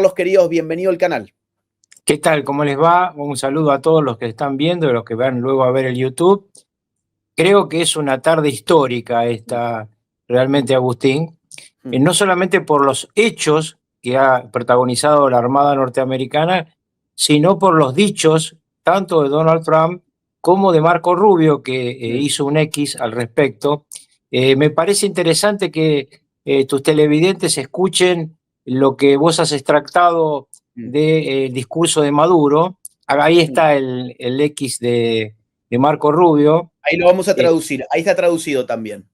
Carlos, queridos, bienvenido al canal. ¿Qué tal? ¿Cómo les va? Un saludo a todos los que están viendo y los que van luego a ver el YouTube. Creo que es una tarde histórica esta, realmente, Agustín. No solamente por los hechos que ha protagonizado la Armada norteamericana, sino por los dichos tanto de Donald Trump como de Marco Rubio, que hizo un X al respecto. Me parece interesante que tus televidentes escuchen lo que vos has extractado del discurso de Maduro. Ahí está el X de Marco Rubio. Ahí lo vamos a traducir, ahí está traducido también.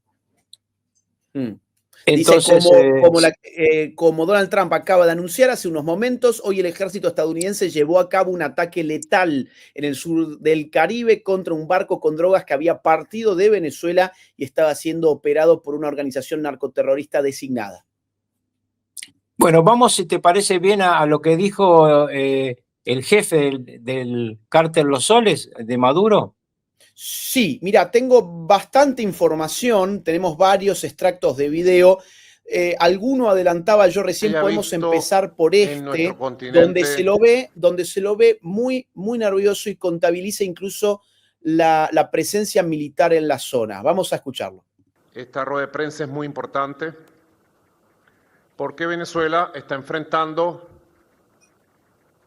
Entonces, dice, como Donald Trump acaba de anunciar hace unos momentos, hoy el ejército estadounidense llevó a cabo un ataque letal en el sur del Caribe contra un barco con drogas que había partido de Venezuela y estaba siendo operado por una organización narcoterrorista designada. Bueno, vamos, si te parece bien, a lo que dijo el jefe del cártel Los Soles, de Maduro. Sí, mira, tengo bastante información, tenemos varios extractos de video. Alguno adelantaba yo recién, podemos empezar por este, donde se lo ve muy, muy nervioso y contabiliza incluso la presencia militar en la zona. Vamos a escucharlo. Esta rueda de prensa es muy importante porque Venezuela está enfrentando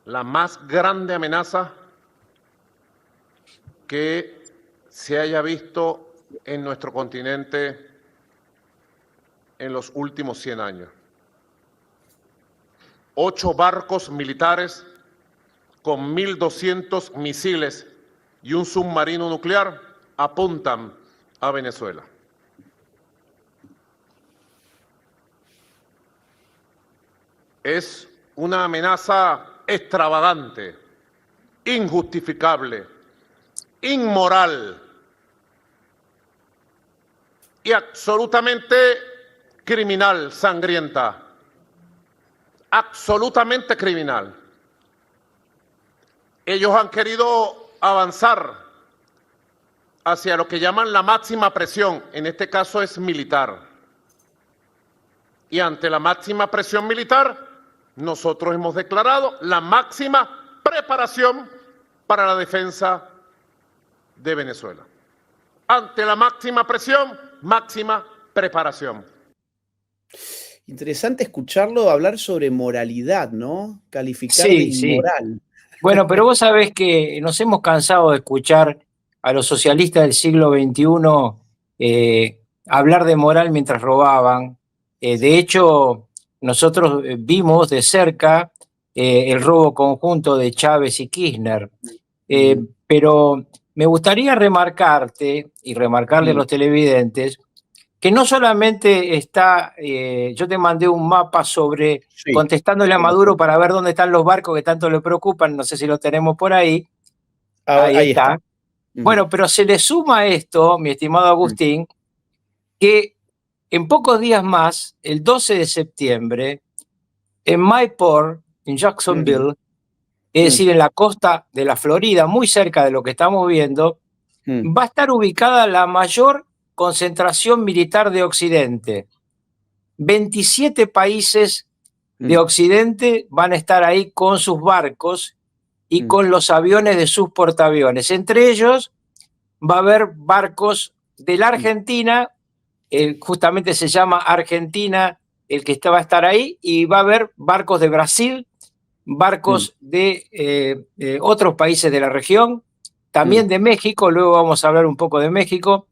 la más grande amenaza que se haya visto en nuestro continente en los últimos 100 años. 8 barcos militares con 1.200 misiles y un submarino nuclear apuntan a Venezuela. Es una amenaza extravagante, injustificable, inmoral y absolutamente criminal, sangrienta, absolutamente criminal. Ellos han querido avanzar hacia lo que llaman la máxima presión, en este caso es militar. Y ante la máxima presión militar, nosotros hemos declarado la máxima preparación para la defensa de Venezuela. Ante la máxima presión, máxima preparación. Interesante escucharlo hablar sobre moralidad, ¿no? Calificar de inmoral. Sí. Bueno, pero vos sabés que nos hemos cansado de escuchar a los socialistas del siglo XXI hablar de moral mientras robaban. De hecho, nosotros vimos de cerca el robo conjunto de Chávez y Kirchner. Pero me gustaría remarcarte y remarcarle a los televidentes que no solamente está, yo te mandé un mapa sobre, contestándole a Maduro para ver dónde están los barcos que tanto le preocupan, no sé si lo tenemos por ahí. Ahí está. Bueno, pero se le suma a esto, mi estimado Agustín, que en pocos días más, el 12 de septiembre, en Mayport, en Jacksonville, es decir, en la costa de la Florida, muy cerca de lo que estamos viendo, va a estar ubicada la mayor concentración militar de Occidente. 27 países de Occidente van a estar ahí con sus barcos y con los aviones de sus portaaviones. Entre ellos va a haber barcos de la Argentina, justamente se llama Argentina el que va a estar ahí, y va a haber barcos de Brasil, barcos de otros países de la región, también de México, luego vamos a hablar un poco de México,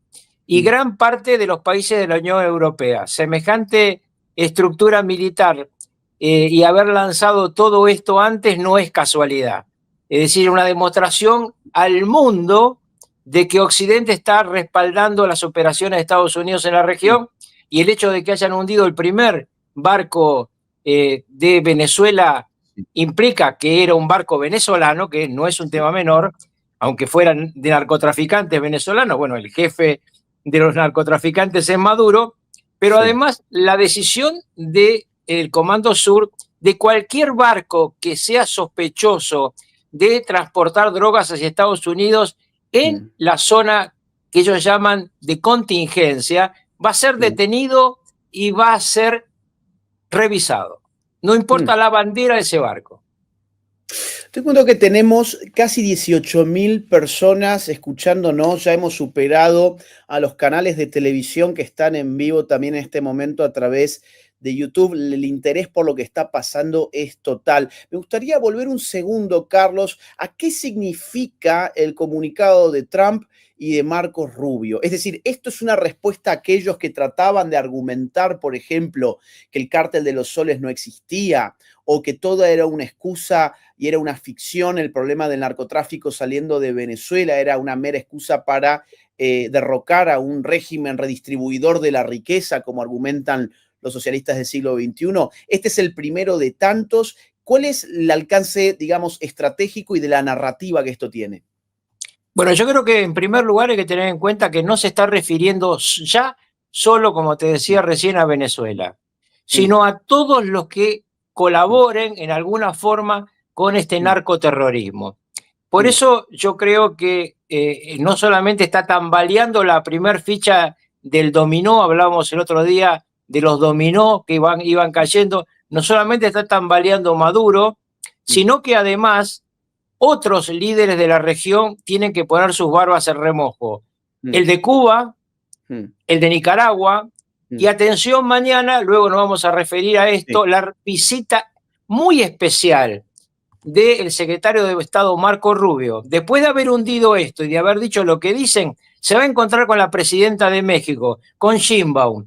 y gran parte de los países de la Unión Europea. Semejante estructura militar y haber lanzado todo esto antes no es casualidad. Es decir, una demostración al mundo de que Occidente está respaldando las operaciones de Estados Unidos en la región, y el hecho de que hayan hundido el primer barco de Venezuela implica que era un barco venezolano, que no es un tema menor, aunque fueran de narcotraficantes venezolanos. Bueno, el jefe de los narcotraficantes es Maduro, pero además la decisión del Comando Sur de cualquier barco que sea sospechoso de transportar drogas hacia Estados Unidos en la zona que ellos llaman de contingencia, va a ser detenido y va a ser revisado. No importa la bandera de ese barco. Te cuento que tenemos casi 18.000 personas escuchándonos, ya hemos superado a los canales de televisión que están en vivo también en este momento a través de YouTube. El interés por lo que está pasando es total. Me gustaría volver un segundo, Carlos, a qué significa el comunicado de Trump y de Marcos Rubio. Es decir, esto es una respuesta a aquellos que trataban de argumentar, por ejemplo, que el cártel de los soles no existía o que todo era una excusa y era una ficción, el problema del narcotráfico saliendo de Venezuela era una mera excusa para derrocar a un régimen redistribuidor de la riqueza, como argumentan los socialistas del siglo XXI. Este es el primero de tantos. ¿Cuál es el alcance, digamos, estratégico y de la narrativa que esto tiene? Bueno, yo creo que en primer lugar hay que tener en cuenta que no se está refiriendo ya solo, como te decía recién, a Venezuela, sino a todos los que colaboren en alguna forma con este narcoterrorismo. Por eso yo creo que no solamente está tambaleando la primer ficha del dominó, hablábamos el otro día de los dominó que iban cayendo, no solamente está tambaleando Maduro, sino que además otros líderes de la región tienen que poner sus barbas en remojo. El de Cuba, el de Nicaragua, y atención mañana, luego nos vamos a referir a esto, la visita muy especial del secretario de Estado Marco Rubio. Después de haber hundido esto y de haber dicho lo que dicen, se va a encontrar con la presidenta de México, con Sheinbaum.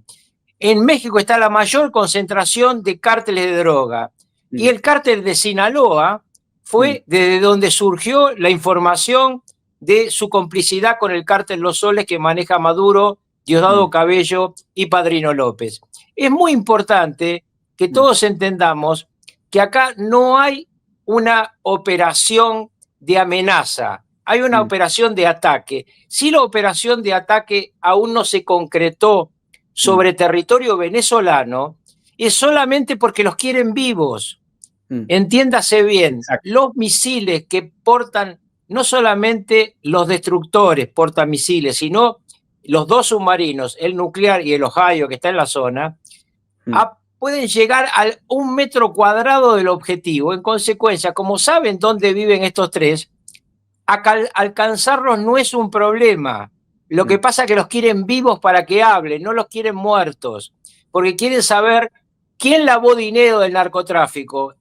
En México está la mayor concentración de cárteles de droga. Y el cártel de Sinaloa fue desde donde surgió la información de su complicidad con el cártel Los Soles que maneja Maduro, Diosdado Cabello y Padrino López. Es muy importante que todos entendamos que acá no hay una operación de amenaza, hay una operación de ataque. Si la operación de ataque aún no se concretó sobre territorio venezolano, es solamente porque los quieren vivos. Entiéndase bien, exacto. Los misiles que portan, no solamente los destructores portan misiles, sino los dos submarinos, el nuclear y el Ohio, que está en la zona, pueden llegar a 1 metro cuadrado del objetivo. En consecuencia, como saben dónde viven estos tres, alcanzarlos no es un problema. Lo que pasa es que los quieren vivos para que hablen, no los quieren muertos, porque quieren saber quién lavó dinero del narcotráfico.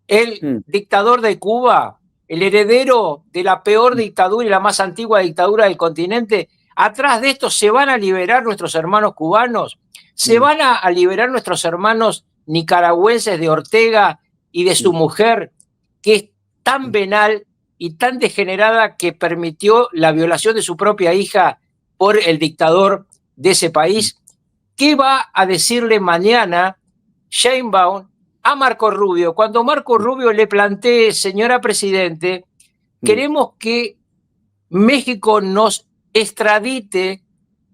El dictador de Cuba, el heredero de la peor dictadura y la más antigua dictadura del continente. Atrás de esto se van a liberar nuestros hermanos cubanos, se van a liberar nuestros hermanos nicaragüenses de Ortega y de su mujer, que es tan venal y tan degenerada que permitió la violación de su propia hija por el dictador de ese país. ¿Qué va a decirle mañana Sheinbaum a Marco Rubio? Cuando Marco Rubio le plantee, señora Presidente, queremos que México nos extradite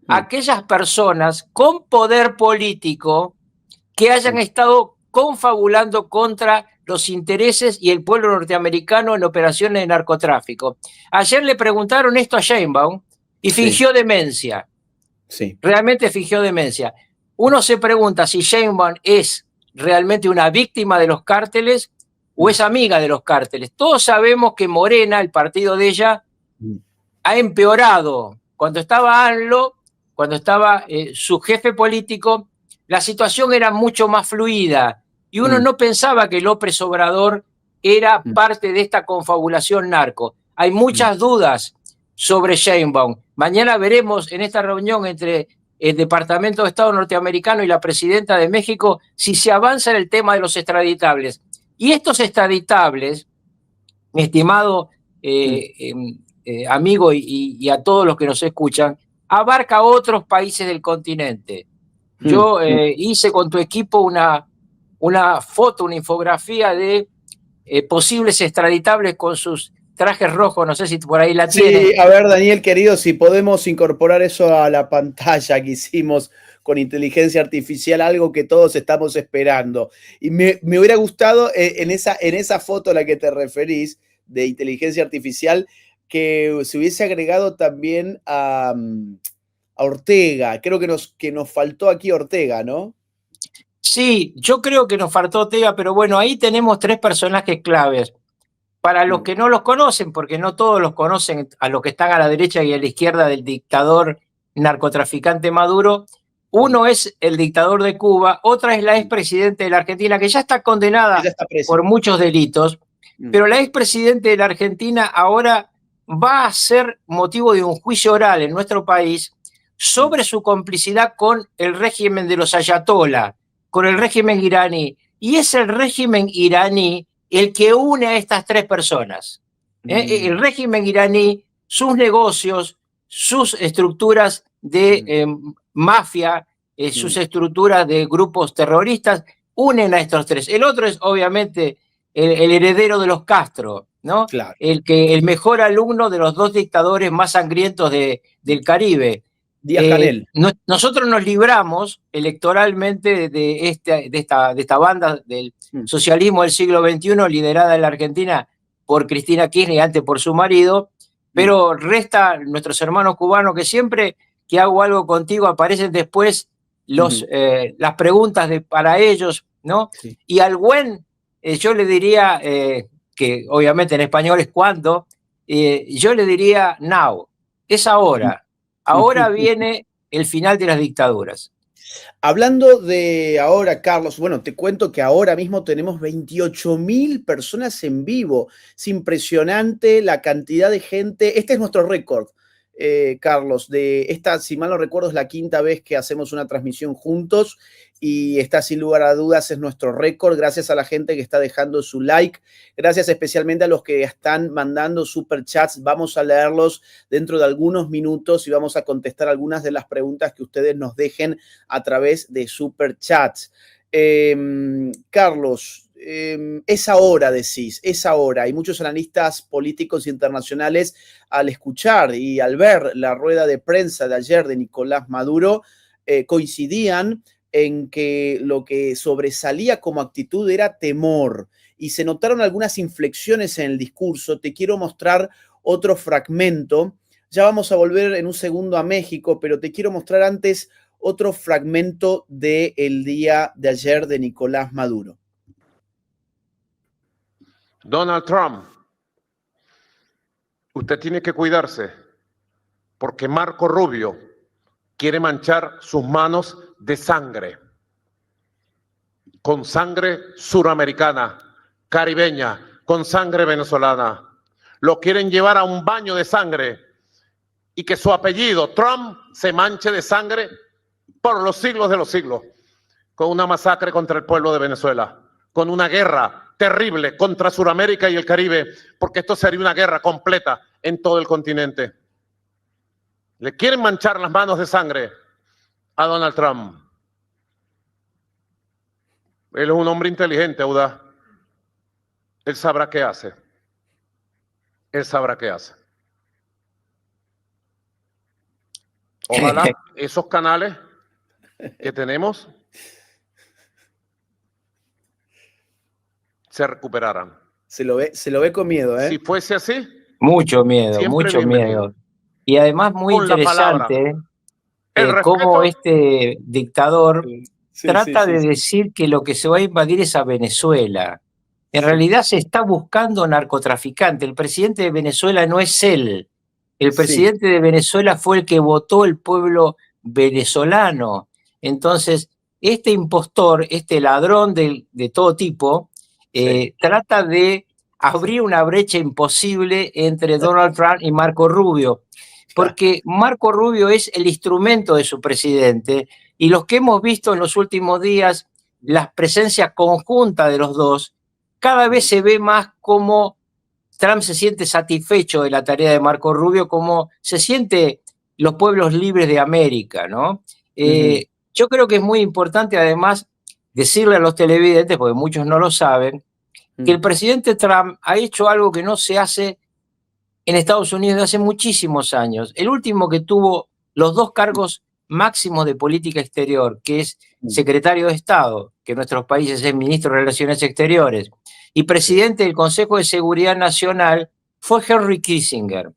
a aquellas personas con poder político que hayan estado confabulando contra los intereses y el pueblo norteamericano en operaciones de narcotráfico. Ayer le preguntaron esto a Sheinbaum y fingió demencia. Realmente fingió demencia. Uno se pregunta si Sheinbaum es realmente una víctima de los cárteles o es amiga de los cárteles. Todos sabemos que Morena, el partido de ella, ha empeorado. Cuando estaba ANLO, cuando estaba su jefe político, la situación era mucho más fluida y uno no pensaba que López Obrador era parte de esta confabulación narco. Hay muchas dudas sobre Sheinbaum. Mañana veremos en esta reunión entre el Departamento de Estado norteamericano y la presidenta de México si se avanza en el tema de los extraditables. Y estos extraditables, mi estimado amigo y a todos los que nos escuchan, abarca a otros países del continente. Yo hice con tu equipo una foto, una infografía de posibles extraditables con sus trajes rojos, no sé si por ahí la tienen. Sí, a ver, Daniel, querido, si podemos incorporar eso a la pantalla que hicimos con inteligencia artificial, algo que todos estamos esperando. Y me hubiera gustado en esa foto a la que te referís de inteligencia artificial que se hubiese agregado también a Ortega. Creo que nos faltó aquí Ortega, ¿no? Sí, yo creo que nos faltó Ortega, pero bueno, ahí tenemos tres personajes claves. Para los que no los conocen, porque no todos los conocen, a los que están a la derecha y a la izquierda del dictador narcotraficante Maduro, uno es el dictador de Cuba, otra es la expresidente de la Argentina, que ya está condenada por muchos delitos, pero la expresidente de la Argentina ahora va a ser motivo de un juicio oral en nuestro país sobre su complicidad con el régimen de los ayatolá, con el régimen iraní. Y es el régimen iraní el que une a estas tres personas. El régimen iraní, sus negocios, sus estructuras de mafia, sus estructuras de grupos terroristas, unen a estos tres. El otro es obviamente el heredero de los Castro, ¿no? Claro. El mejor alumno de los dos dictadores más sangrientos del Caribe. Díaz-Canel. Nosotros nos libramos electoralmente de esta banda del socialismo del siglo XXI, liderada en la Argentina por Cristina Kirchner y antes por su marido, pero resta nuestros hermanos cubanos que siempre que hago algo contigo aparecen después las preguntas para ellos, ¿no? Sí. Y al buen, yo le diría, que obviamente en español es cuando, yo le diría now, es ahora. Ahora viene el final de las dictaduras. Hablando de ahora, Carlos, bueno, te cuento que ahora mismo tenemos 28.000 personas en vivo. Es impresionante la cantidad de gente. Este es nuestro récord, Carlos. De esta, si mal no recuerdo, es la quinta vez que hacemos una transmisión juntos y esta, sin lugar a dudas, es nuestro récord. Gracias a la gente que está dejando su like. Gracias especialmente a los que están mandando superchats. Vamos a leerlos dentro de algunos minutos y vamos a contestar algunas de las preguntas que ustedes nos dejen a través de superchats. Carlos, es ahora, decís, es ahora. Y muchos analistas políticos internacionales, al escuchar y al ver la rueda de prensa de ayer de Nicolás Maduro, coincidían en que lo que sobresalía como actitud era temor y se notaron algunas inflexiones en el discurso. Te quiero mostrar otro fragmento. Ya vamos a volver en un segundo a México, pero te quiero mostrar antes otro fragmento del día de ayer de Nicolás Maduro. Donald Trump, usted tiene que cuidarse porque Marco Rubio quiere manchar sus manos de sangre, con sangre suramericana, caribeña, con sangre venezolana. Lo quieren llevar a un baño de sangre y que su apellido, Trump, se manche de sangre por los siglos de los siglos, con una masacre contra el pueblo de Venezuela, con una guerra terrible contra Suramérica y el Caribe, porque esto sería una guerra completa en todo el continente. Le quieren manchar las manos de sangre a Donald Trump. Él es un hombre inteligente, audaz. Él sabrá qué hace. Él sabrá qué hace. Ojalá esos canales que tenemos se recuperaran. Se lo ve con miedo, ¿eh? Si fuese así. Mucho miedo, mucho miedo. Y además muy interesante cómo este dictador trata de decir que lo que se va a invadir es a Venezuela. En realidad se está buscando narcotraficante. El presidente de Venezuela no es él. El presidente de Venezuela fue el que votó el pueblo venezolano. Entonces, este impostor, este ladrón de todo tipo, trata de abrir una brecha imposible entre Donald Trump y Marco Rubio, porque Marco Rubio es el instrumento de su presidente y los que hemos visto en los últimos días, la presencia conjunta de los dos, cada vez se ve más como Trump se siente satisfecho de la tarea de Marco Rubio, como se siente los pueblos libres de América, ¿no? Yo creo que es muy importante además decirle a los televidentes, porque muchos no lo saben, que el presidente Trump ha hecho algo que no se hace en Estados Unidos desde hace muchísimos años. El último que tuvo los dos cargos máximos de política exterior, que es secretario de Estado, que en nuestros países es ministro de Relaciones Exteriores, y presidente del Consejo de Seguridad Nacional, fue Henry Kissinger.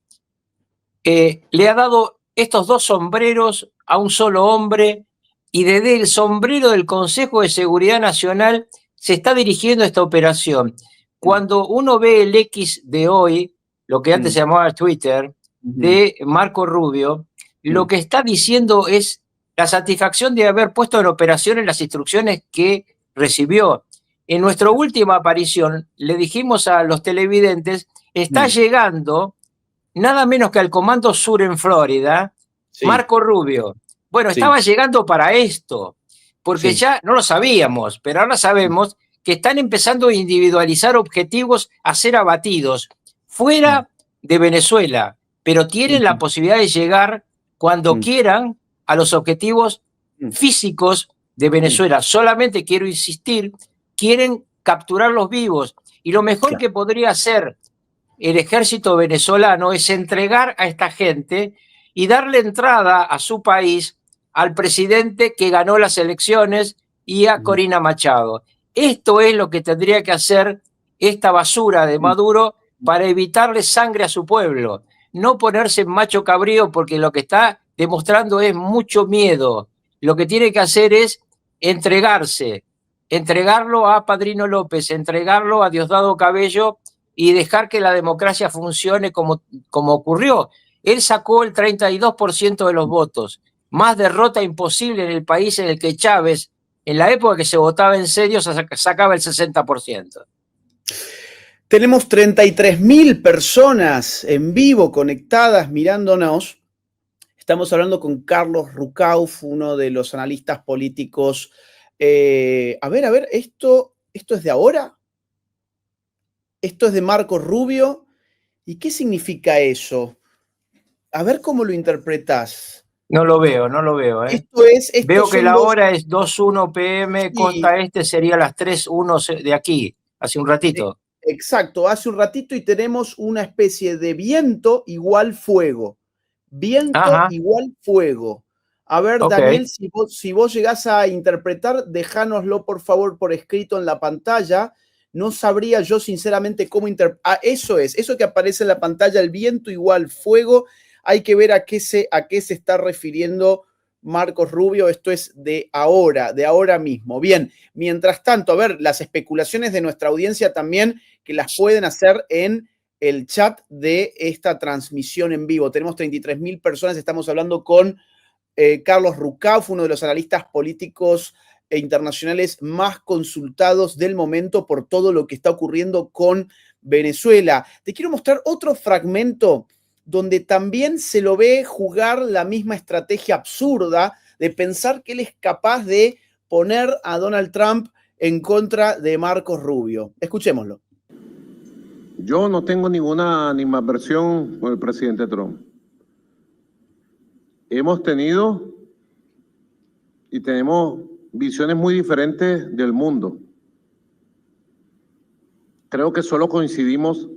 Le ha dado estos dos sombreros a un solo hombre y desde el sombrero del Consejo de Seguridad Nacional se está dirigiendo esta operación. Cuando uno ve el X de hoy, lo que antes se llamaba Twitter, de Marco Rubio, lo que está diciendo es la satisfacción de haber puesto en operación en las instrucciones que recibió. En nuestra última aparición le dijimos a los televidentes, está llegando nada menos que al Comando Sur en Florida, Marco Rubio. Bueno, estaba llegando para esto, porque ya no lo sabíamos, pero ahora sabemos que están empezando a individualizar objetivos a ser abatidos fuera de Venezuela, pero tienen la posibilidad de llegar cuando quieran a los objetivos físicos de Venezuela. Solamente quiero insistir, quieren capturarlos vivos. Y lo mejor que podría hacer el ejército venezolano es entregar a esta gente y darle entrada a su país al presidente que ganó las elecciones y a Corina Machado. Esto es lo que tendría que hacer esta basura de Maduro para evitarle sangre a su pueblo. No ponerse en macho cabrío porque lo que está demostrando es mucho miedo. Lo que tiene que hacer es entregarse, entregarlo a Padrino López, entregarlo a Diosdado Cabello y dejar que la democracia funcione como ocurrió. Él sacó el 32% de los votos. Más derrota imposible en el país en el que Chávez, en la época que se votaba en serio, sacaba el 60%. Tenemos 33.000 personas en vivo conectadas mirándonos. Estamos hablando con Carlos Rucauf, uno de los analistas políticos. A ver, ¿esto es de ahora? ¿Esto es de Marco Rubio? ¿Y qué significa eso? A ver cómo lo interpretás. No lo veo. Veo que la hora es 2:01 p.m., costa este sería las 3:01 de aquí, hace un ratito. Exacto, hace un ratito y tenemos una especie de viento igual fuego. Viento igual fuego. A ver, Daniel, si vos llegás a interpretar, déjanoslo por favor por escrito en la pantalla. No sabría yo sinceramente cómo interpretar. Eso que aparece en la pantalla, el viento igual fuego. Hay que ver a qué se está refiriendo Marcos Rubio. Esto es de ahora mismo. Bien, mientras tanto, a ver, las especulaciones de nuestra audiencia también, que las pueden hacer en el chat de esta transmisión en vivo. Tenemos 33.000 personas, estamos hablando con Carlos Rucauf, uno de los analistas políticos e internacionales más consultados del momento por todo lo que está ocurriendo con Venezuela. Te quiero mostrar otro fragmento donde también se lo ve jugar la misma estrategia absurda de pensar que él es capaz de poner a Donald Trump en contra de Marcos Rubio. Escuchémoslo. Yo no tengo ninguna animadversión con el presidente Trump. Hemos tenido y tenemos visiones muy diferentes del mundo. Creo que solo coincidimos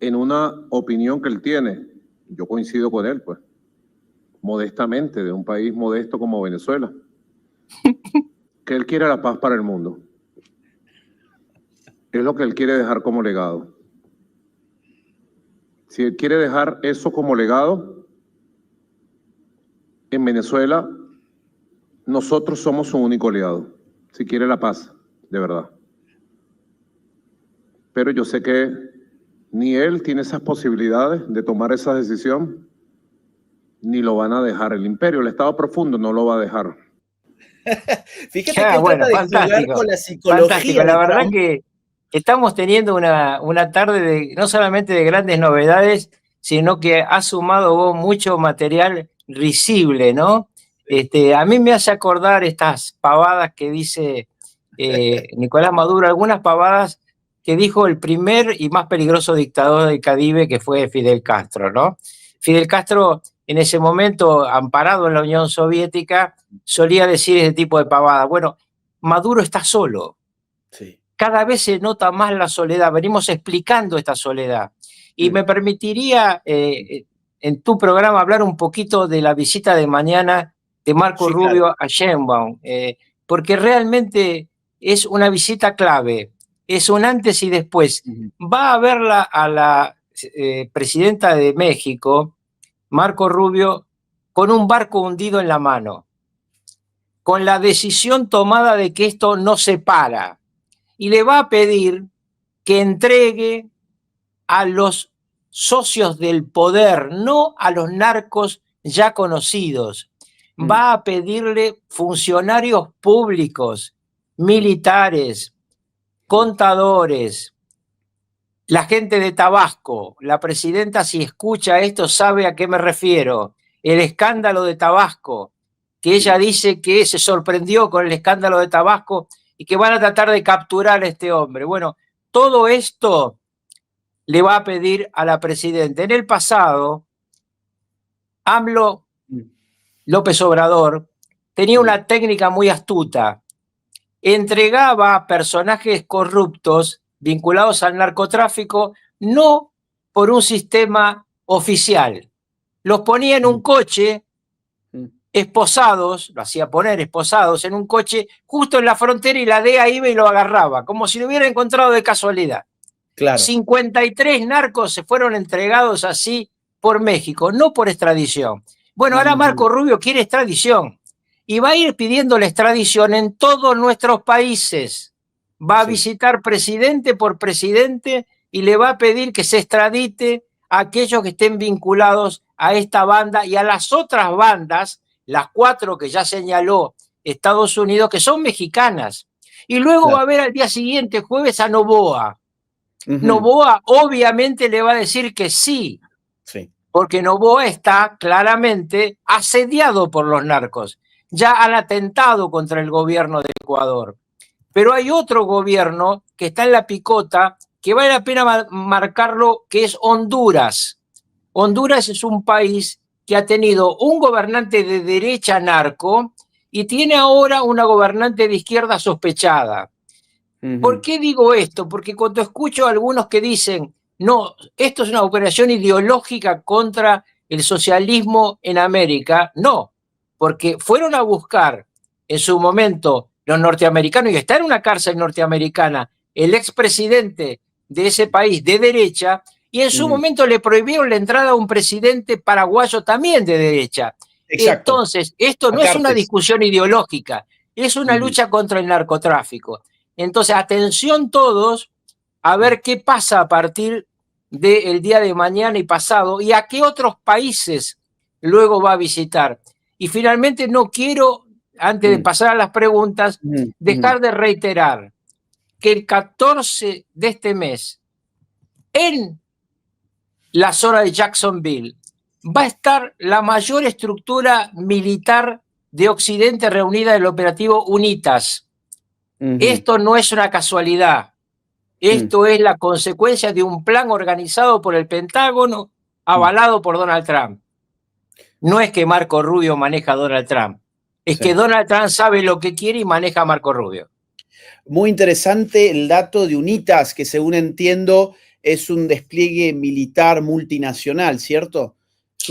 en una opinión que él tiene. Yo coincido con él, pues, modestamente, de un país modesto como Venezuela. Que él quiere la paz para el mundo. Es lo que él quiere dejar como legado. Si él quiere dejar eso como legado, en Venezuela, nosotros somos su único aliado. Si quiere la paz, de verdad. Pero yo sé que ni él tiene esas posibilidades de tomar esa decisión, ni lo van a dejar. El imperio, el Estado profundo, no lo va a dejar. Fíjate que trata de jugar con la psicología. Fantástico. La verdad que estamos teniendo una tarde no solamente de grandes novedades, sino que ha sumado mucho material risible, ¿no? A mí me hace acordar estas pavadas que dice Nicolás Maduro, algunas pavadas que dijo el primer y más peligroso dictador del Caribe, que fue Fidel Castro, ¿no? Fidel Castro, en ese momento, amparado en la Unión Soviética, solía decir ese tipo de pavadas. Bueno, Maduro está solo. Sí. Cada vez se nota más la soledad. Venimos explicando esta soledad. Y me permitiría, en tu programa, hablar un poquito de la visita de mañana de Marco Rubio a Sheinbaum, porque realmente es una visita clave. Es un antes y después. Va a verla a la presidenta de México, Marco Rubio, con un barco hundido en la mano. con la decisión tomada de que esto no se para y le va a pedir que entregue a los socios del poder, no a los narcos ya conocidos. Va a pedirle funcionarios públicos, militares, contadores, la gente de Tabasco. La presidenta, si escucha esto, sabe a qué me refiero. El escándalo de Tabasco, que ella dice que se sorprendió con el escándalo de Tabasco y que van a tratar de capturar a este hombre. Bueno, todo esto le va a pedir a la presidenta. En el pasado, AMLO López Obrador tenía una técnica muy astuta. Entregaba a personajes corruptos vinculados al narcotráfico no por un sistema oficial. Los ponía en un coche esposados, lo hacía poner esposados en un coche justo en la frontera y la DEA iba y lo agarraba, como si lo hubiera encontrado de casualidad. Claro. 53 narcos se fueron entregados así por México, no por extradición. Bueno, ahora Marco Rubio quiere extradición y va a ir pidiendo la extradición en todos nuestros países. Va a visitar presidente por presidente y le va a pedir que se extradite a aquellos que estén vinculados a esta banda y a las otras bandas, las 4 que ya señaló Estados Unidos, que son mexicanas. Y luego va a ver al día siguiente, jueves, a Noboa. Noboa obviamente le va a decir que sí, porque Noboa está claramente asediado por los narcos. Ya han atentado contra el gobierno de Ecuador. Pero hay otro gobierno que está en la picota, que vale la pena marcarlo, que es Honduras. Honduras es un país que ha tenido un gobernante de derecha narco y tiene ahora una gobernante de izquierda sospechada. ¿Por qué digo esto? Porque cuando escucho a algunos que dicen, no, esto es una operación ideológica contra el socialismo en América, no, porque fueron a buscar en su momento los norteamericanos, y está en una cárcel norteamericana, el expresidente de ese país de derecha, y en su momento le prohibieron la entrada a un presidente paraguayo también de derecha. Exacto. Entonces, esto no es una discusión ideológica, es una lucha contra el narcotráfico. Entonces, atención todos a ver qué pasa a partir del día de mañana y pasado y a qué otros países luego va a visitar. Y finalmente no quiero, antes de pasar a las preguntas, dejar de reiterar que el 14 de este mes, en la zona de Jacksonville, va a estar la mayor estructura militar de Occidente reunida en el operativo UNITAS. Esto no es una casualidad. Esto es la consecuencia de un plan organizado por el Pentágono, avalado por Donald Trump. No es que Marco Rubio maneja a Donald Trump, es que Donald Trump sabe lo que quiere y maneja a Marco Rubio. Muy interesante el dato de UNITAS, que según entiendo es un despliegue militar multinacional, ¿cierto?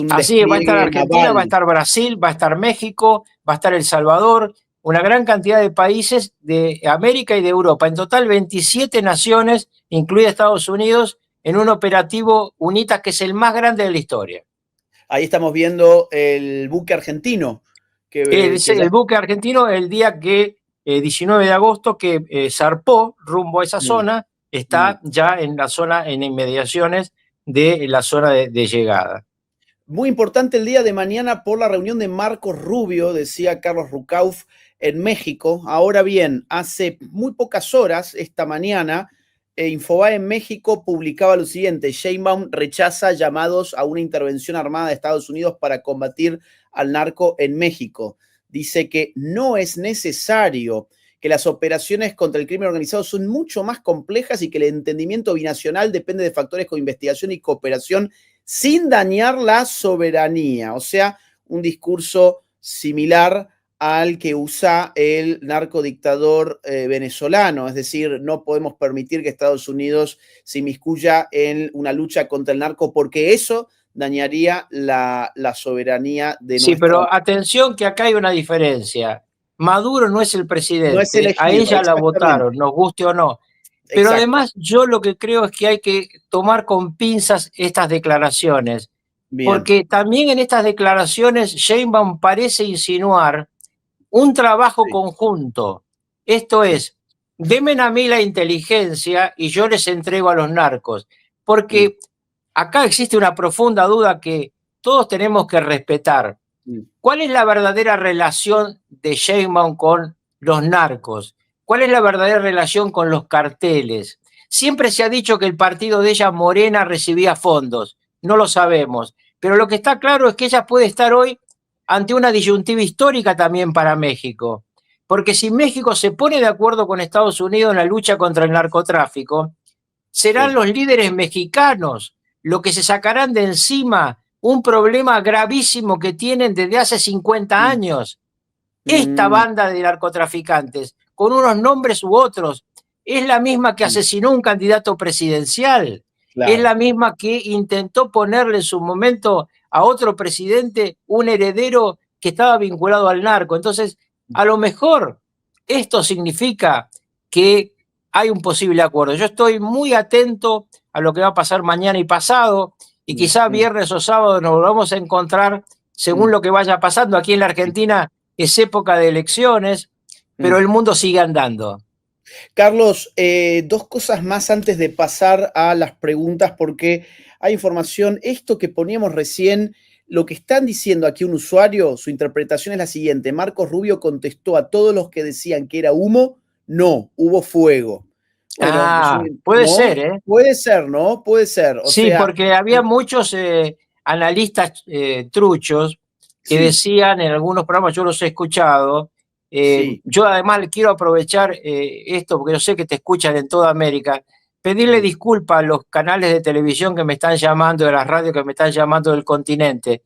Así va a estar Argentina, naval. Va a estar Brasil, va a estar México, va a estar El Salvador, una gran cantidad de países de América y de Europa. En total 27 naciones, incluida Estados Unidos, en un operativo UNITAS que es el más grande de la historia. Ahí estamos viendo el buque argentino. El buque argentino, el día que, 19 de agosto, que zarpó rumbo a esa zona, está ya en la zona, en inmediaciones de la zona de llegada. Muy importante el día de mañana por la reunión de Marco Rubio, decía Carlos Rucauf, en México. Ahora bien, hace muy pocas horas, esta mañana, Infobae en México publicaba lo siguiente: Sheinbaum rechaza llamados a una intervención armada de Estados Unidos para combatir al narco en México. Dice que no es necesario, que las operaciones contra el crimen organizado son mucho más complejas y que el entendimiento binacional depende de factores como investigación y cooperación sin dañar la soberanía. O sea, un discurso similar al que usa el narcodictador venezolano. Es decir, no podemos permitir que Estados Unidos se inmiscuya en una lucha contra el narco porque eso dañaría la soberanía de nuestra... Sí, pero atención que acá hay una diferencia. Maduro no es el presidente, no es elegido, a ella la votaron, nos guste o no. Pero exacto. Además yo lo que creo es que hay que tomar con pinzas estas declaraciones. Bien. Porque también en estas declaraciones Sheinbaum parece insinuar un trabajo conjunto. Esto es, denme a mí la inteligencia y yo les entrego a los narcos. Porque acá existe una profunda duda que todos tenemos que respetar. ¿Cuál es la verdadera relación de Sheinbaum con los narcos? ¿Cuál es la verdadera relación con los carteles? Siempre se ha dicho que el partido de ella, Morena, recibía fondos. No lo sabemos. Pero lo que está claro es que ella puede estar hoy ante una disyuntiva histórica también para México. Porque si México se pone de acuerdo con Estados Unidos en la lucha contra el narcotráfico, serán los líderes mexicanos los que se sacarán de encima un problema gravísimo que tienen desde hace 50 años. Esta banda de narcotraficantes, con unos nombres u otros, es la misma que asesinó un candidato presidencial. Claro. Es la misma que intentó ponerle en su momento a otro presidente un heredero que estaba vinculado al narco. Entonces, a lo mejor esto significa que hay un posible acuerdo. Yo estoy muy atento a lo que va a pasar mañana y pasado, y quizá viernes o sábado nos volvamos a encontrar según lo que vaya pasando. Aquí en la Argentina es época de elecciones, pero el mundo sigue andando. Carlos, dos cosas más antes de pasar a las preguntas, porque hay información. Esto que poníamos recién, lo que están diciendo aquí un usuario, su interpretación es la siguiente. Marcos Rubio contestó a todos los que decían que era humo, no, hubo fuego. Bueno, puede ser, ¿eh? Puede ser, ¿no? Puede ser. Sí, porque había muchos analistas truchos que decían en algunos programas, yo los he escuchado. Yo además quiero aprovechar esto, porque yo sé que te escuchan en toda América, pedirle disculpas a los canales de televisión que me están llamando, de las radios que me están llamando del continente.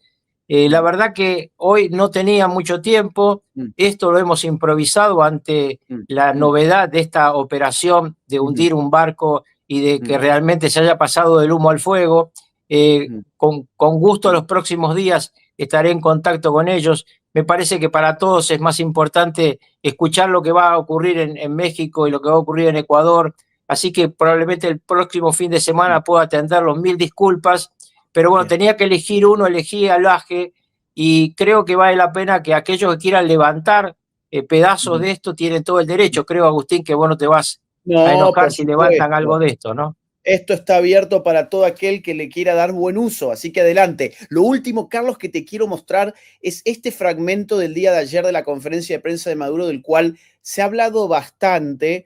La verdad que hoy no tenía mucho tiempo, esto lo hemos improvisado ante la novedad de esta operación de hundir un barco y de que realmente se haya pasado del humo al fuego. Con gusto los próximos días estaré en contacto con ellos. Me parece que para todos es más importante escuchar lo que va a ocurrir en México y lo que va a ocurrir en Ecuador. Así que probablemente el próximo fin de semana pueda atenderlos. Mil disculpas. Pero bueno, tenía que elegir uno, elegí al Laje, y creo que vale la pena que aquellos que quieran levantar pedazos de esto tienen todo el derecho. Creo, Agustín, que vos no te vas a enojar si levantan algo de esto, ¿no? Esto está abierto para todo aquel que le quiera dar buen uso, así que adelante. Lo último, Carlos, que te quiero mostrar es este fragmento del día de ayer de la conferencia de prensa de Maduro, del cual se ha hablado bastante,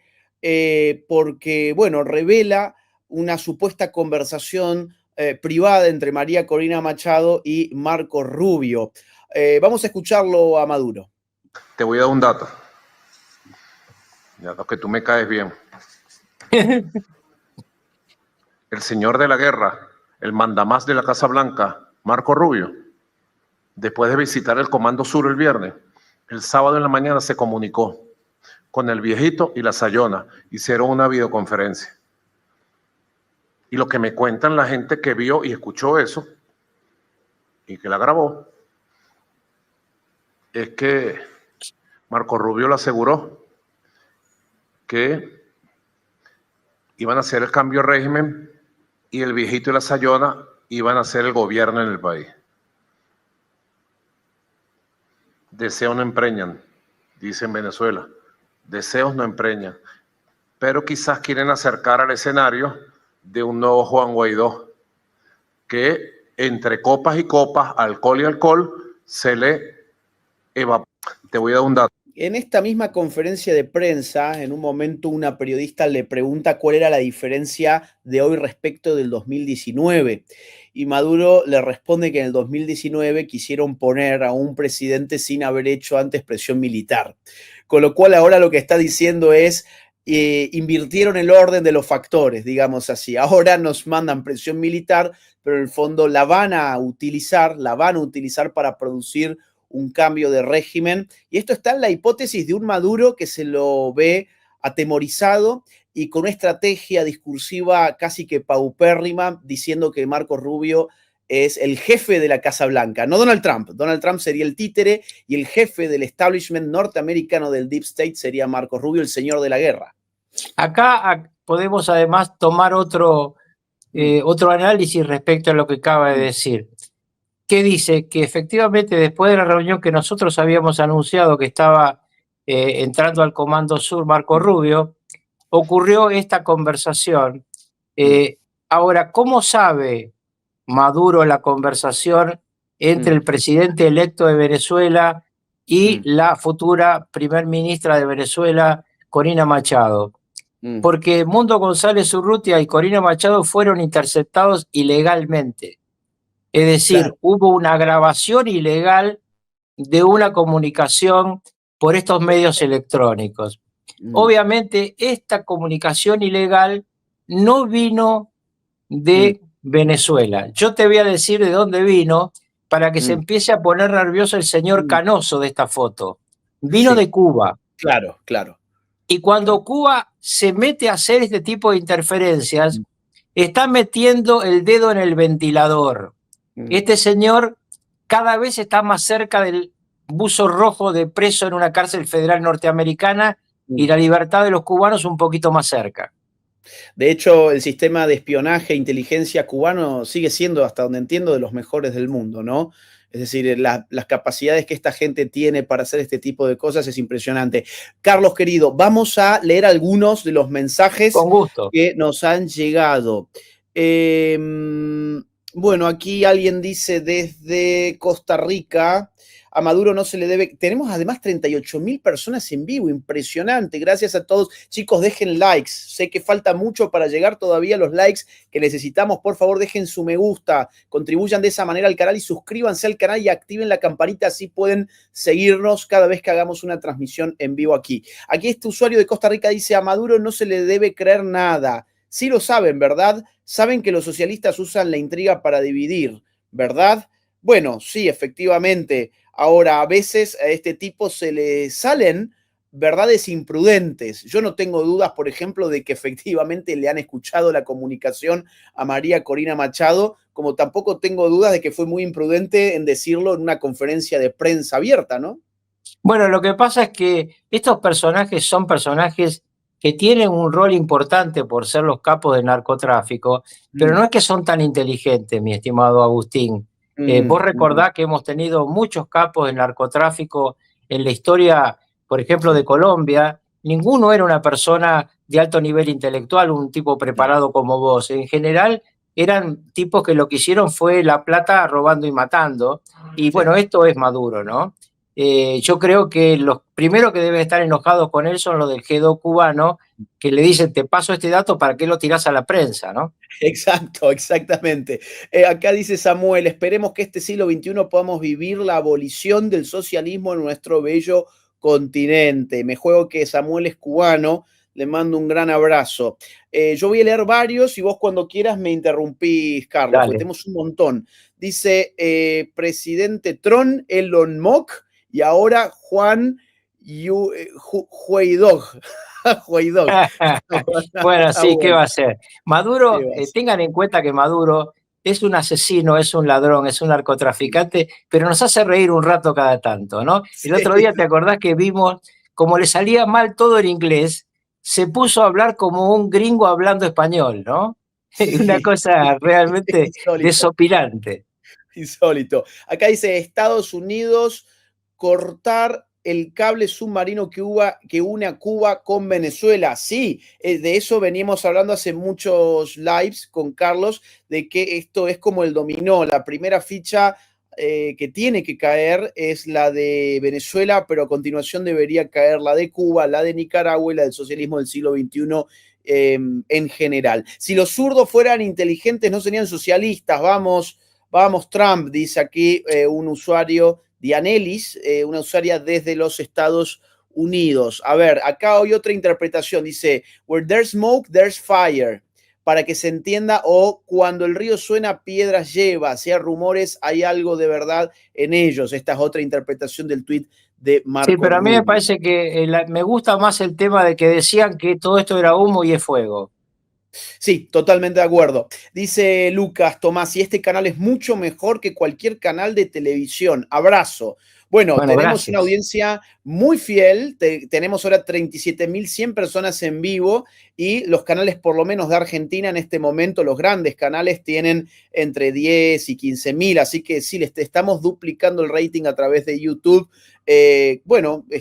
porque, bueno, revela una supuesta conversación privada entre María Corina Machado y Marco Rubio. Vamos a escucharlo a Maduro. Te voy a dar un dato. Ya que tú me caes bien. El señor de la guerra, el mandamás de la Casa Blanca, Marco Rubio, después de visitar el Comando Sur el viernes, el sábado en la mañana se comunicó con el viejito y la Sayona. Hicieron una videoconferencia. Y lo que me cuentan la gente que vio y escuchó eso y que la grabó es que Marco Rubio le aseguró que iban a hacer el cambio de régimen y el viejito y la Sayona iban a hacer el gobierno en el país. Deseos no empreñan, dice en Venezuela. Deseos no empreñan. Pero quizás quieren acercar al escenario de un nuevo Juan Guaidó, que entre copas y copas, alcohol y alcohol, se le evapora. Te voy a dar un dato. En esta misma conferencia de prensa, en un momento una periodista le pregunta cuál era la diferencia de hoy respecto del 2019. Y Maduro le responde que en el 2019 quisieron poner a un presidente sin haber hecho antes presión militar. Con lo cual ahora lo que está diciendo es, invirtieron el orden de los factores, digamos así. Ahora nos mandan presión militar, pero en el fondo la van a utilizar para producir un cambio de régimen. Y esto está en la hipótesis de un Maduro que se lo ve atemorizado y con una estrategia discursiva casi que paupérrima, diciendo que Marco Rubio es el jefe de la Casa Blanca, no Donald Trump. Donald Trump sería el títere y el jefe del establishment norteamericano del Deep State sería Marco Rubio, el señor de la guerra. Acá podemos además tomar otro análisis respecto a lo que acaba de decir. que dice que efectivamente después de la reunión que nosotros habíamos anunciado que estaba entrando al Comando Sur Marco Rubio, ocurrió esta conversación. Ahora, ¿cómo sabe Maduro la conversación entre el presidente electo de Venezuela y la futura primer ministra de Venezuela, Corina Machado? Porque Mundo González Urrutia y Corina Machado fueron interceptados ilegalmente. Es decir, claro, hubo una grabación ilegal de una comunicación por estos medios electrónicos. Obviamente, esta comunicación ilegal no vino de Venezuela. Yo te voy a decir de dónde vino para que se empiece a poner nervioso el señor Canoso de esta foto. Vino de Cuba. Claro, claro. Y cuando Cuba se mete a hacer este tipo de interferencias, está metiendo el dedo en el ventilador. Este señor cada vez está más cerca del buzo rojo de preso en una cárcel federal norteamericana y la libertad de los cubanos un poquito más cerca. De hecho, el sistema de espionaje e inteligencia cubano sigue siendo, hasta donde entiendo, de los mejores del mundo, ¿no? Es decir, las capacidades que esta gente tiene para hacer este tipo de cosas es impresionante. Carlos, querido, vamos a leer algunos de los mensajes que nos han llegado. Bueno, aquí alguien dice desde Costa Rica, a Maduro no se le debe... Tenemos además 38.000 personas en vivo, impresionante. Gracias a todos. Chicos, dejen likes. Sé que falta mucho para llegar todavía a los likes que necesitamos. Por favor, dejen su me gusta, contribuyan de esa manera al canal y suscríbanse al canal y activen la campanita, así pueden seguirnos cada vez que hagamos una transmisión en vivo aquí. Aquí este usuario de Costa Rica dice, a Maduro no se le debe creer nada. Sí lo saben, ¿verdad? Saben que los socialistas usan la intriga para dividir, ¿verdad? Bueno, sí, efectivamente. Ahora, a veces a este tipo se le salen verdades imprudentes. Yo no tengo dudas, por ejemplo, de que efectivamente le han escuchado la comunicación a María Corina Machado, como tampoco tengo dudas de que fue muy imprudente en decirlo en una conferencia de prensa abierta, ¿no? Bueno, lo que pasa es que estos personajes son personajes que tienen un rol importante por ser los capos del narcotráfico, pero no es que son tan inteligentes, mi estimado Agustín. Vos recordás que hemos tenido muchos capos del narcotráfico en la historia, por ejemplo, de Colombia. Ninguno era una persona de alto nivel intelectual, un tipo preparado como vos. En general, eran tipos que lo que hicieron fue la plata robando y matando. Y bueno, esto es Maduro, ¿no? Yo creo que los primeros que deben estar enojados con él son los del G2 cubano, que le dicen, te paso este dato, ¿para qué lo tirás a la prensa, no? Exacto, exactamente. Acá dice Samuel, esperemos que este siglo XXI podamos vivir la abolición del socialismo en nuestro bello continente. Me juego que Samuel es cubano, le mando un gran abrazo. Yo voy a leer varios y vos cuando quieras me interrumpís, Carlos, porque tenemos un montón. Dice presidente Tron, Elon Musk y ahora Juan Guaidó. Bueno, sí, ¿qué va a hacer? Maduro, tengan en cuenta que Maduro es un asesino, es un ladrón, es un narcotraficante, pero nos hace reír un rato cada tanto, ¿no? El otro día, ¿te acordás que vimos, como le salía mal todo en inglés, se puso a hablar como un gringo hablando español, ¿no? Una cosa realmente desopilante. Insólito. Acá dice Estados Unidos cortar el cable submarino que une a Cuba con Venezuela. Sí, de eso veníamos hablando hace muchos lives con Carlos, de que esto es como el dominó. La primera ficha que tiene que caer es la de Venezuela, pero a continuación debería caer la de Cuba, la de Nicaragua y la del socialismo del siglo XXI en general. Si los zurdos fueran inteligentes, no serían socialistas. Vamos, Trump, dice aquí un usuario, Dianelis, una usuaria desde los Estados Unidos. A ver, acá hay otra interpretación. Dice, where there's smoke, there's fire. Para que se entienda, o cuando el río suena, piedras lleva. Si hay rumores, hay algo de verdad en ellos. Esta es otra interpretación del tuit de Marco Sí, pero a mí Rubio. me parece que me gusta más el tema de que decían que todo esto era humo y es fuego. Sí, totalmente de acuerdo. Dice Lucas Tomás, y este canal es mucho mejor que cualquier canal de televisión. Abrazo. Bueno, tenemos gracias. una audiencia muy fiel, tenemos ahora 37.100 personas en vivo y los canales por lo menos de Argentina en este momento, los grandes canales tienen entre 10 y 15.000, así que sí, estamos duplicando el rating a través de YouTube.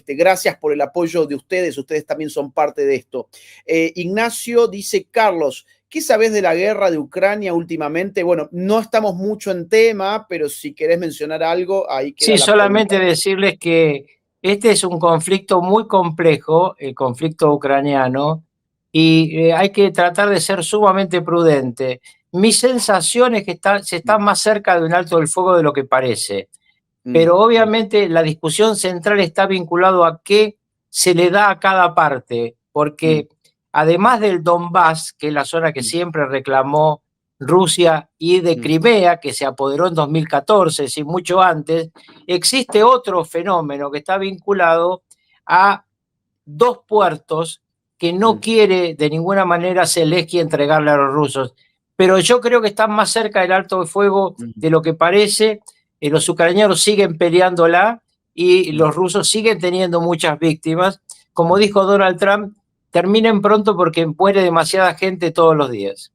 Gracias por el apoyo de ustedes también son parte de esto. Ignacio dice, Carlos, ¿qué sabés de la guerra de Ucrania últimamente? Bueno, no estamos mucho en tema, pero si querés mencionar algo, ahí queda Sí, la solamente pregunta. decirles que este es un conflicto muy complejo, el conflicto ucraniano, y hay que tratar de ser sumamente prudente. Mi sensación es que se está más cerca de un alto del fuego de lo que parece, pero obviamente la discusión central está vinculado a qué se le da a cada parte, porque además del Donbass, que es la zona que siempre reclamó Rusia, y de Crimea, que se apoderó en 2014, sí, mucho antes, existe otro fenómeno que está vinculado a dos puertos que no quiere de ninguna manera Zelensky entregarle a los rusos. Pero yo creo que están más cerca del alto de fuego de lo que parece. Los ucranianos siguen peleándola y los rusos siguen teniendo muchas víctimas. Como dijo Donald Trump, terminen pronto porque muere demasiada gente todos los días.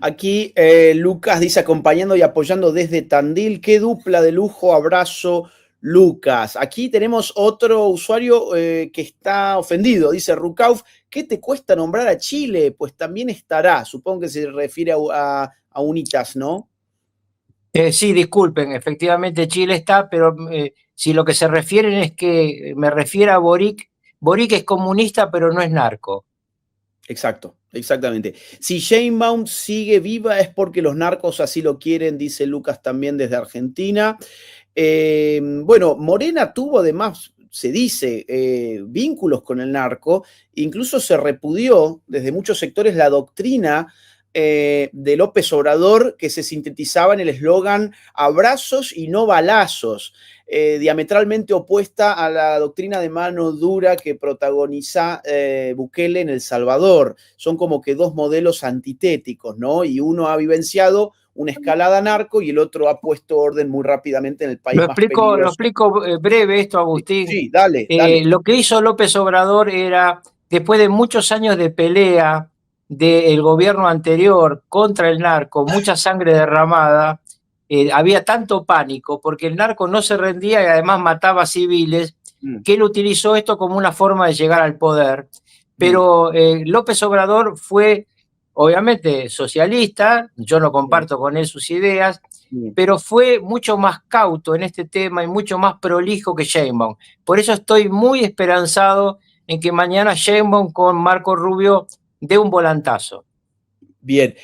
Aquí Lucas dice, acompañando y apoyando desde Tandil, qué dupla de lujo, abrazo, Lucas. Aquí tenemos otro usuario que está ofendido, dice Rukauf, ¿qué te cuesta nombrar a Chile? Pues también estará, supongo que se refiere a Unitas, ¿no? Sí, disculpen, efectivamente Chile está, pero si lo que se refieren es que me refiero a Boric, Boric es comunista pero no es narco. Exacto, exactamente. Si Sheinbaum sigue viva es porque los narcos así lo quieren, dice Lucas también desde Argentina. Morena tuvo además, se dice, vínculos con el narco, incluso se repudió desde muchos sectores la doctrina de López Obrador que se sintetizaba en el eslogan abrazos y no balazos, diametralmente opuesta a la doctrina de mano dura que protagoniza Bukele en El Salvador. Son como que dos modelos antitéticos, ¿no? Y uno ha vivenciado una escalada narco y el otro ha puesto orden muy rápidamente en el país más peligroso. Lo explico breve esto, Agustín. Sí, dale. Lo que hizo López Obrador era, después de muchos años de pelea del gobierno anterior contra el narco, mucha sangre derramada, había tanto pánico porque el narco no se rendía y además mataba civiles, que él utilizó esto como una forma de llegar al poder. Pero López Obrador fue, obviamente, socialista, yo no comparto con él sus ideas, pero fue mucho más cauto en este tema y mucho más prolijo que Sheinbaum. Por eso estoy muy esperanzado en que mañana Sheinbaum con Marco Rubio dé un volantazo. Bien,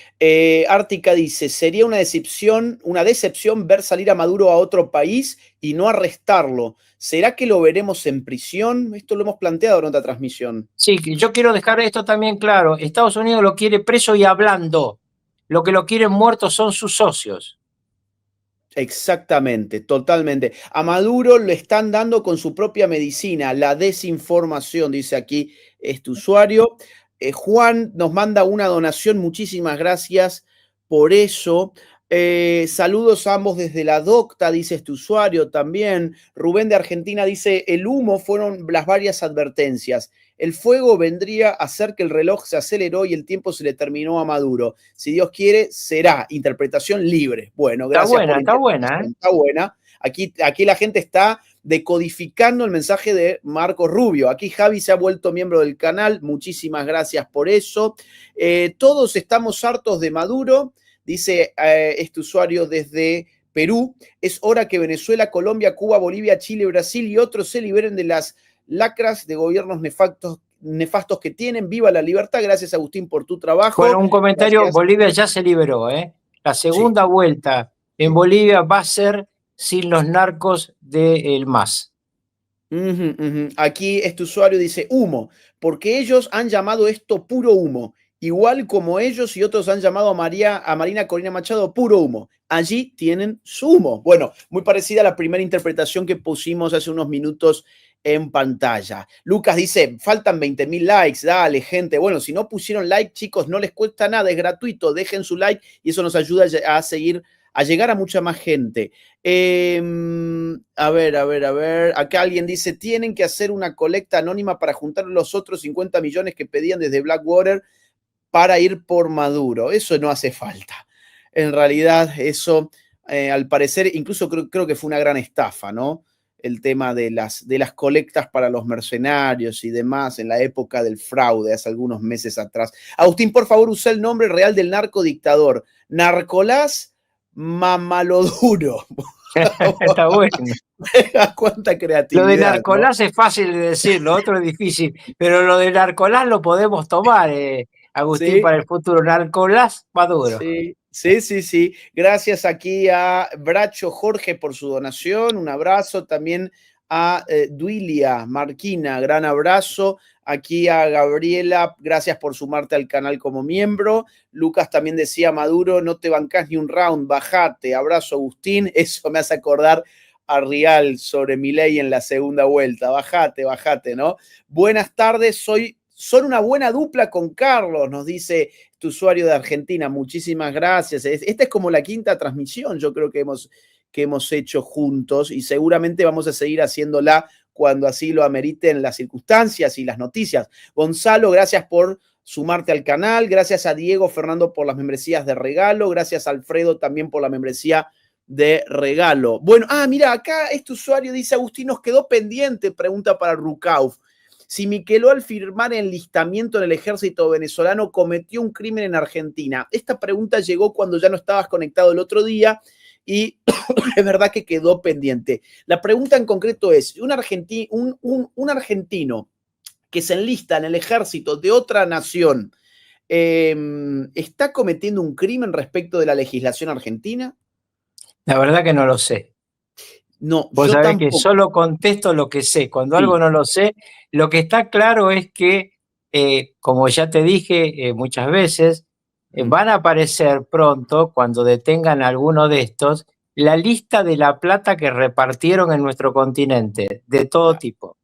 Ártica dice, sería una decepción ver salir a Maduro a otro país y no arrestarlo. ¿Será que lo veremos en prisión? Esto lo hemos planteado en otra transmisión. Sí, yo quiero dejar esto también claro. Estados Unidos lo quiere preso y hablando. Lo que lo quieren muerto son sus socios. Exactamente, totalmente. A Maduro le están dando con su propia medicina, la desinformación, dice aquí este usuario. Juan nos manda una donación, muchísimas gracias por eso. Saludos a ambos desde la docta, dice este usuario también. Rubén de Argentina dice, el humo fueron las varias advertencias. El fuego vendría a hacer que el reloj se aceleró y el tiempo se le terminó a Maduro. Si Dios quiere, será interpretación libre. Bueno, gracias por la interpretación. Está buena. Aquí la gente está decodificando el mensaje de Marco Rubio. Aquí Javi se ha vuelto miembro del canal. Muchísimas gracias por eso. Todos estamos hartos de Maduro, dice este usuario desde Perú. Es hora que Venezuela, Colombia, Cuba, Bolivia, Chile, Brasil y otros se liberen de las lacras de gobiernos nefastos que tienen. Viva la libertad. Gracias, Agustín, por tu trabajo. Bueno, un comentario. Gracias. Bolivia ya se liberó, La segunda vuelta en Bolivia va a ser sin los narcos del MAS. Aquí este usuario dice humo, porque ellos han llamado esto puro humo, igual como ellos y otros han llamado a Marina Corina Machado puro humo. Allí tienen su humo. Bueno, muy parecida a la primera interpretación que pusimos hace unos minutos en pantalla. Lucas dice, faltan 20.000 likes, dale gente. Bueno, si no pusieron like, chicos, no les cuesta nada, es gratuito, dejen su like y eso nos ayuda a seguir a llegar a mucha más gente. A ver. Acá alguien dice, tienen que hacer una colecta anónima para juntar los otros 50 millones que pedían desde Blackwater para ir por Maduro. Eso no hace falta. En realidad, eso, al parecer, incluso creo que fue una gran estafa, ¿no? El tema de las colectas para los mercenarios y demás en la época del fraude, hace algunos meses atrás. Agustín, por favor, usa el nombre real del narcodictador. Narcolás Mamaloduro. Está bueno. Cuánta creatividad. Lo de Narcolás, ¿no? Es fácil de decir, lo otro es difícil, pero lo de Narcolás lo podemos tomar, Agustín, ¿sí? Para el futuro. Narcolás Maduro. Sí. Gracias aquí a Bracho Jorge por su donación. Un abrazo también a Duilia Marquina. Gran abrazo. Aquí a Gabriela, gracias por sumarte al canal como miembro. Lucas también decía, Maduro, no te bancás ni un round, bajate. Abrazo, Agustín. Eso me hace acordar a Rial sobre Milei en la segunda vuelta. Bajate, ¿no? Buenas tardes, son una buena dupla con Carlos, nos dice este usuario de Argentina. Muchísimas gracias. Esta es como la quinta transmisión, yo creo que hemos hecho juntos y seguramente vamos a seguir haciéndola cuando así lo ameriten las circunstancias y las noticias. Gonzalo, gracias por sumarte al canal. Gracias a Diego Fernando por las membresías de regalo. Gracias a Alfredo también por la membresía de regalo. Bueno, mira, acá este usuario dice, Agustín, nos quedó pendiente, pregunta para Rukauf. Si Miqueló al firmar enlistamiento en el ejército venezolano cometió un crimen en Argentina. Esta pregunta llegó cuando ya no estabas conectado el otro día y es verdad que quedó pendiente. La pregunta en concreto es, un argentino que se enlista en el ejército de otra nación, ¿está cometiendo un crimen respecto de la legislación argentina? La verdad que no lo sé. No, vos sabés que solo contesto lo que sé. Cuando algo no lo sé, lo que está claro es que, como ya te dije muchas veces, van a aparecer pronto, cuando detengan alguno de estos, la lista de la plata que repartieron en nuestro continente, de todo tipo.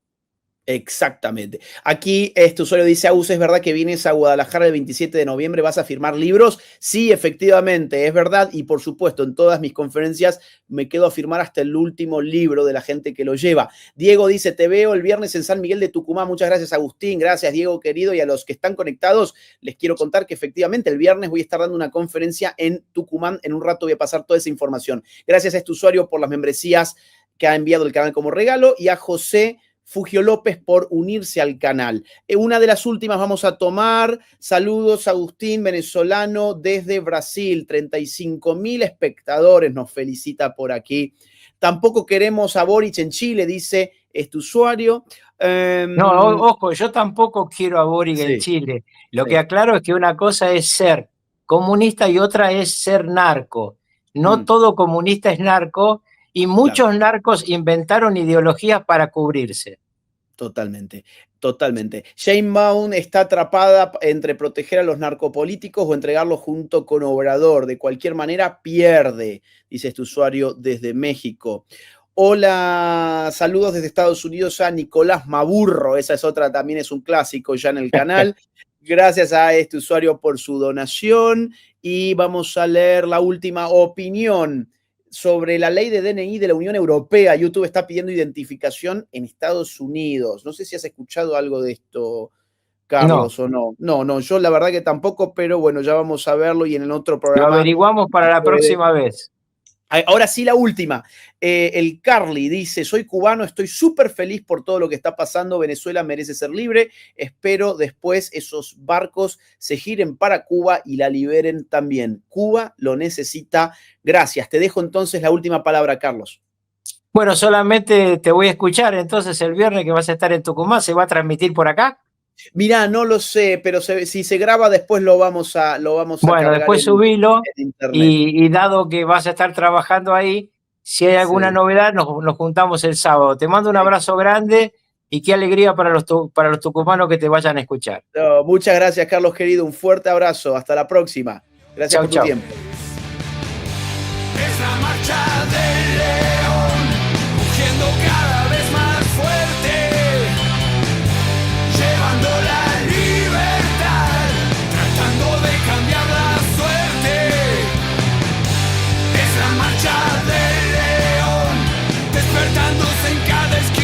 Exactamente. Aquí este usuario dice, Agus, ¿es verdad que vienes a Guadalajara el 27 de noviembre? ¿Vas a firmar libros? Sí, efectivamente, es verdad. Y por supuesto, en todas mis conferencias me quedo a firmar hasta el último libro de la gente que lo lleva. Diego dice, te veo el viernes en San Miguel de Tucumán. Muchas gracias, Agustín. Gracias, Diego, querido. Y a los que están conectados, les quiero contar que efectivamente el viernes voy a estar dando una conferencia en Tucumán. En un rato voy a pasar toda esa información. Gracias a este usuario por las membresías que ha enviado el canal como regalo y a José Fugio López por unirse al canal. Una de las últimas vamos a tomar. Saludos, Agustín, venezolano desde Brasil. 35.000 espectadores nos felicita por aquí. Tampoco queremos a Boric en Chile, dice este usuario. No, ojo, yo tampoco quiero a Boric en Chile. Lo que aclaro es que una cosa es ser comunista y otra es ser narco. No todo comunista es narco. Y muchos narcos inventaron ideologías para cubrirse. Totalmente. Shane Mound está atrapada entre proteger a los narcopolíticos o entregarlos junto con Obrador. De cualquier manera, pierde, dice este usuario desde México. Hola, saludos desde Estados Unidos a Nicolás Maburro. Esa es otra, también es un clásico ya en el canal. Gracias a este usuario por su donación. Y vamos a leer la última opinión sobre la ley de DNI de la Unión Europea. YouTube está pidiendo identificación en Estados Unidos. No sé si has escuchado algo de esto, Carlos, o no. No, yo la verdad que tampoco, pero bueno, ya vamos a verlo y en el otro programa. Lo averiguamos para la próxima vez. Ahora sí, la última. El Carly dice, soy cubano, estoy súper feliz por todo lo que está pasando. Venezuela merece ser libre. Espero después esos barcos se giren para Cuba y la liberen también. Cuba lo necesita. Gracias. Te dejo entonces la última palabra, Carlos. Bueno, solamente te voy a escuchar. Entonces el viernes que vas a estar en Tucumán, ¿se va a transmitir por acá? Mirá, no lo sé, pero si se graba después lo vamos a bueno, después subilo y dado que vas a estar trabajando ahí, si hay alguna novedad nos juntamos el sábado. Te mando un abrazo grande y qué alegría para los tucumanos que te vayan a escuchar. Muchas gracias, Carlos, querido. Un fuerte abrazo. Hasta la próxima. Gracias por tu tiempo.